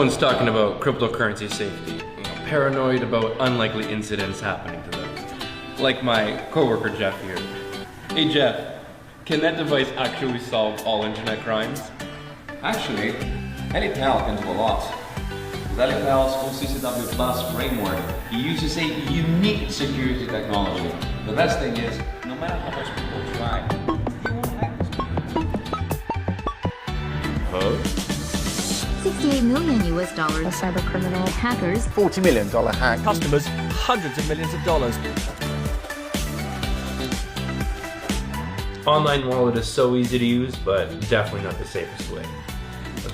Everyone's talking about cryptocurrency safety, paranoid about unlikely incidents happening to them. Like my coworker Jeff here. Hey Jeff, can that device actually solve all internet crimes? Actually, Elipal can do a lot. With Elipal's OCCW Plus framework, it uses a unique security technology. The best thing is, no matter how much people try, they won't hack this. 68 million US dollars. A cyber criminal hackers. $40 million hack. Customers, hundreds of millions of dollars. Online wallet is so easy to use, but definitely not the safest way.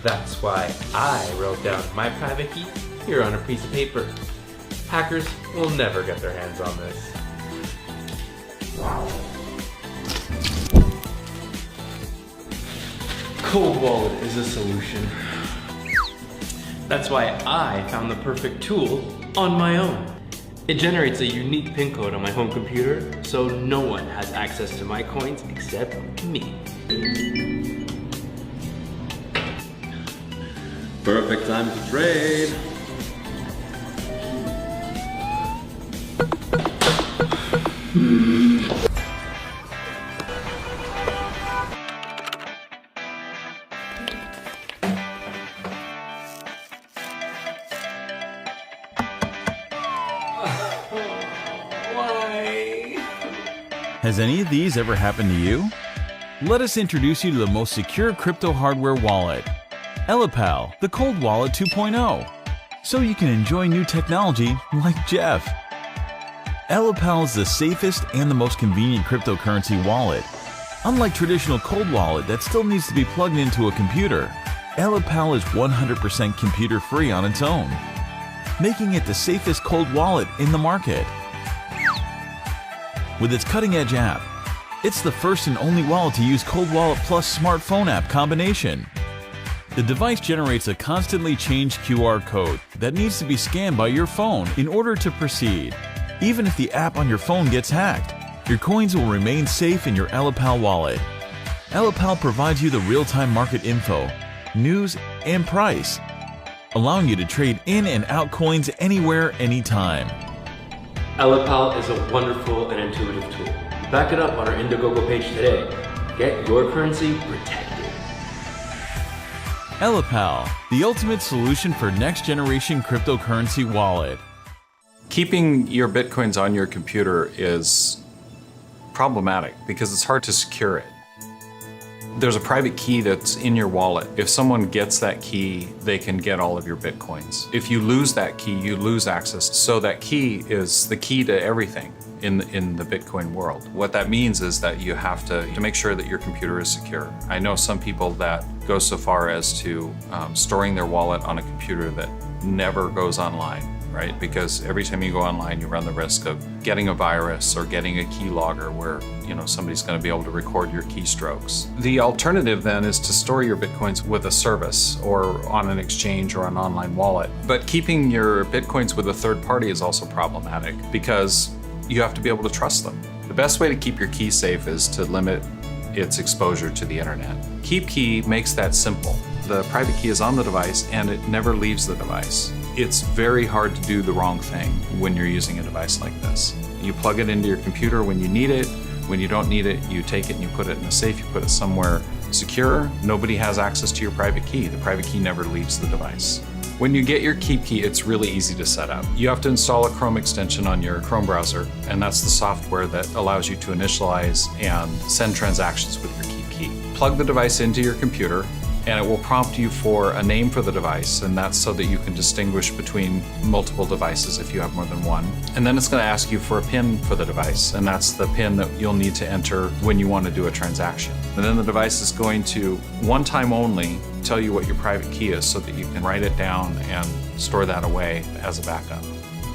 That's why I wrote down my private key here on a piece of paper. Hackers will never get their hands on this. Cold Wallet is a solution. That's why I found the perfect tool on my own. It generates a unique PIN code on my home computer, so no one has access to my coins except me. Perfect time to trade. Has any of these ever happened to you? Let us introduce you to the most secure crypto hardware wallet, Elipal, the Cold Wallet 2.0, so you can enjoy new technology like Jeff. Elipal is the safest and the most convenient cryptocurrency wallet. Unlike traditional cold wallet that still needs to be plugged into a computer, Elipal is 100% computer-free on its own, making it the safest cold wallet in the market. With its cutting-edge app, it's the first and only wallet to use Cold Wallet plus smartphone app combination. The device generates a constantly changed QR code that needs to be scanned by your phone in order to proceed. Even if the app on your phone gets hacked, your coins will remain safe in your Elipal wallet. Elipal provides you the real-time market info, news, and price, allowing you to trade in and out coins anywhere, anytime. Elipal is a wonderful and intuitive tool. Back it up on our Indiegogo page today. Get your currency protected. Elipal, the ultimate solution for next-generation cryptocurrency wallet. Keeping your Bitcoins on your computer is problematic because it's hard to secure it. There's a private key that's in your wallet. If someone gets that key, they can get all of your Bitcoins. If you lose that key, you lose access. So that key is the key to everything in the Bitcoin world. What that means is that you have to make sure that your computer is secure. I know some people that go so far as to storing their wallet on a computer that never goes online. Right? Because every time you go online, you run the risk of getting a virus or getting a keylogger where, somebody's going to be able to record your keystrokes. The alternative then is to store your Bitcoins with a service or on an exchange or an online wallet. But keeping your Bitcoins with a third party is also problematic because you have to be able to trust them. The best way to keep your key safe is to limit its exposure to the internet. KeepKey makes that simple. The private key is on the device and it never leaves the device. It's very hard to do the wrong thing when you're using a device like this. You plug it into your computer when you need it. When you don't need it, you take it and you put it in a safe. You put it somewhere secure. Nobody has access to your private key. The private key never leaves the device. When you get your KeepKey, it's really easy to set up. You have to install a Chrome extension on your Chrome browser, and that's the software that allows you to initialize and send transactions with your KeepKey. Plug the device into your computer, and it will prompt you for a name for the device, and that's so that you can distinguish between multiple devices if you have more than one. And then it's going to ask you for a PIN for the device, and that's the PIN that you'll need to enter when you want to do a transaction. And then the device is going to, one time only, tell you what your private key is so that you can write it down and store that away as a backup.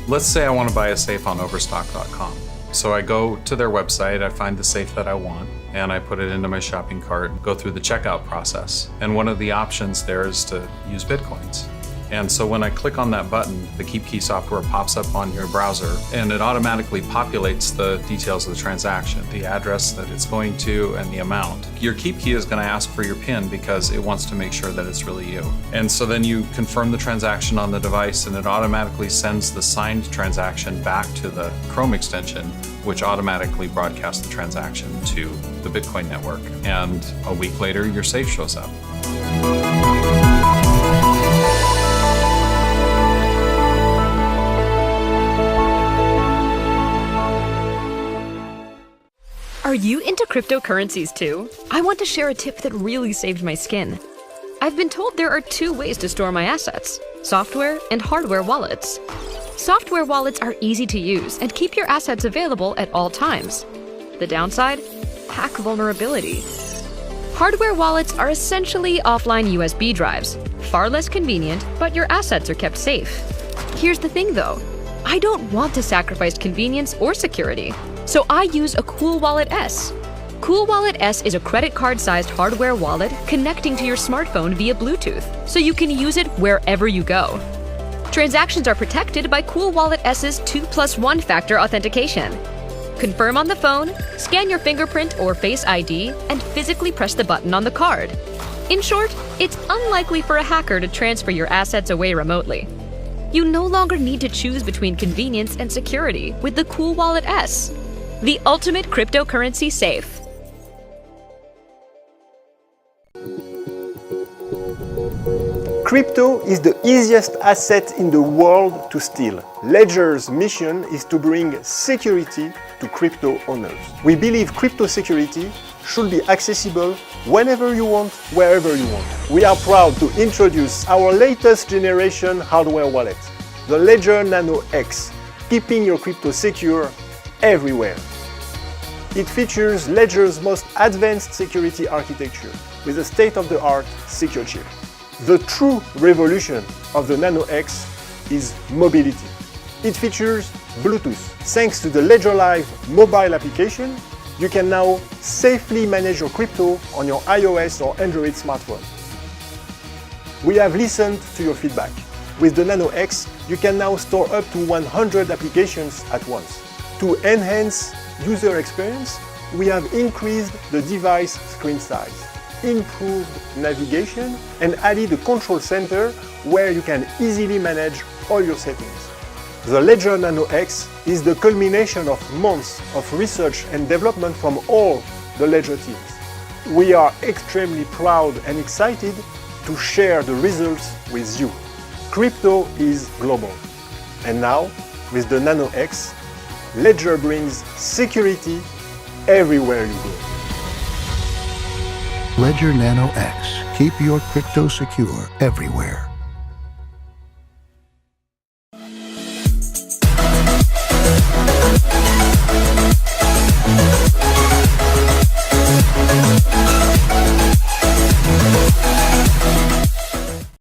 Let's say I want to buy a safe on Overstock.com. So I go to their website, I find the safe that I want, and I put it into my shopping cart, go through the checkout process. And one of the options there is to use Bitcoins. And so when I click on that button, the KeepKey software pops up on your browser and it automatically populates the details of the transaction, the address that it's going to and the amount. Your KeepKey is going to ask for your PIN because it wants to make sure that it's really you. And so then you confirm the transaction on the device and it automatically sends the signed transaction back to the Chrome extension, which automatically broadcasts the transaction to the Bitcoin network. And a week later, your safe shows up. Are you into cryptocurrencies too? I want to share a tip that really saved my skin. I've been told there are 2 ways to store my assets: software and hardware wallets. Software wallets are easy to use and keep your assets available at all times. The downside? Hack vulnerability. Hardware wallets are essentially offline USB drives, far less convenient, but your assets are kept safe. Here's the thing though, I don't want to sacrifice convenience or security, so I use a Cool Wallet S. Cool Wallet S is a credit card-sized hardware wallet connecting to your smartphone via Bluetooth, so you can use it wherever you go. Transactions are protected by Cool Wallet S's 2+1 factor authentication. Confirm on the phone, scan your fingerprint or Face ID, and physically press the button on the card. In short, it's unlikely for a hacker to transfer your assets away remotely. You no longer need to choose between convenience and security with the Cool Wallet S, the ultimate cryptocurrency safe. Crypto is the easiest asset in the world to steal. Ledger's mission is to bring security to crypto owners. We believe crypto security should be accessible whenever you want, wherever you want. We are proud to introduce our latest generation hardware wallet, the Ledger Nano X, keeping your crypto secure everywhere. It features Ledger's most advanced security architecture with a state-of-the-art secure chip. The true revolution of the Nano X is mobility. It features Bluetooth. Thanks to the Ledger Live mobile application, you can now safely manage your crypto on your iOS or Android smartphone. We have listened to your feedback. With the Nano X, you can now store up to 100 applications at once. To enhance user experience, we have increased the device screen size, improved navigation, and added a control center where you can easily manage all your settings. The Ledger Nano X is the culmination of months of research and development from all the Ledger teams. We are extremely proud and excited to share the results with you. Crypto is global. And now, with the Nano X, Ledger brings security everywhere you go. Ledger Nano X. Keep your crypto secure everywhere.